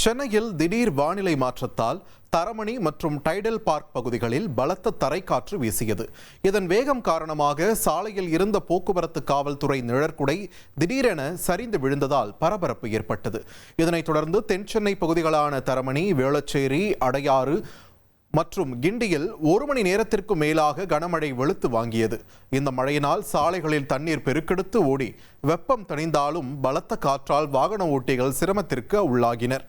சென்னையில் திடீர் வானிலை மாற்றத்தால் தரமணி மற்றும் டைடல் பார்க் பகுதிகளில் பலத்த தரைக்காற்று வீசியது. இதன் வேகம் காரணமாக சாலையில் இருந்த போக்குவரத்து காவல்துறை நிழற்குடை திடீரென சரிந்து விழுந்ததால் பரபரப்பு ஏற்பட்டது. இதனைத் தொடர்ந்து தென் சென்னை பகுதிகளான தரமணி, வேளச்சேரி, அடையாறு மற்றும் கிண்டியில் 1 மணி நேரத்திற்கு மேலாக கனமழை வெளுத்து வாங்கியது. இந்த மழையினால் சாலைகளில் தண்ணீர் பெருக்கெடுத்து ஓடி வெப்பம் தணிந்தாலும் பலத்த காற்றால் வாகன ஓட்டிகள் சிரமத்திற்கு உள்ளாகினர்.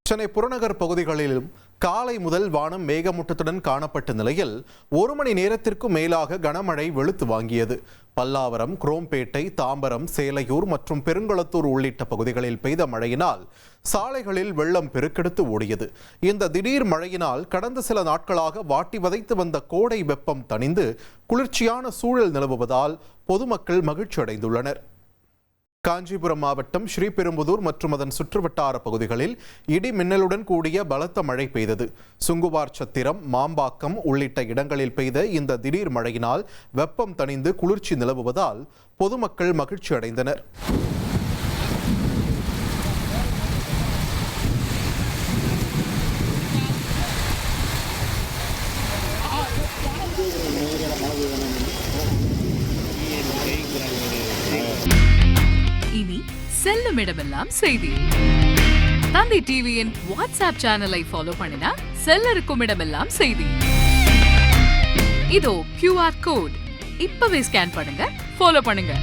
சென்னை புறநகர் பகுதிகளிலும் காலை முதல் வானம் மேகமூட்டத்துடன் காணப்பட்ட நிலையில் 1 மணி நேரத்திற்கும் மேலாக கனமழை வெளுத்து வாங்கியது. பல்லாவரம், குரோம்பேட்டை, தாம்பரம், சேலையூர் மற்றும் பெருங்குளத்தூர் உள்ளிட்ட பகுதிகளில் பெய்த மழையினால் சாலைகளில் வெள்ளம் பெருக்கெடுத்து ஓடியது. இந்த திடீர் மழையினால் கடந்த சில நாட்களாக வாட்டி வதைத்து வந்த கோடை வெப்பம் தணிந்து குளிர்ச்சியான சூழல் நிலவுவதால் பொதுமக்கள் மகிழ்ச்சி அடைந்துள்ளனர். காஞ்சிபுரம் மாவட்டம் ஸ்ரீபெரும்புதூர் மற்றும் அதன் சுற்றுவட்டார பகுதிகளில் இடி மின்னலுடன் கூடிய பலத்த மழை பெய்தது. சுங்குவார் சத்திரம், மாம்பாக்கம் உள்ளிட்ட இடங்களில் பெய்த இந்த திடீர் மழையினால் வெப்பம் தணிந்து குளிர்ச்சி நிலவுவதால் பொதுமக்கள் மகிழ்ச்சி அடைந்தனர். இனி செல்லும் இடமெல்லாம் செய்தி. தந்தி டிவியின் வாட்ஸ்அப் சேனலை ஃபாலோ பண்ணினா செல்ல இருக்கும் இடமெல்லாம் செய்தி. இதோ QR கோட் இப்பவே ஸ்கேன் பண்ணுங்க, ஃபாலோ பண்ணுங்க.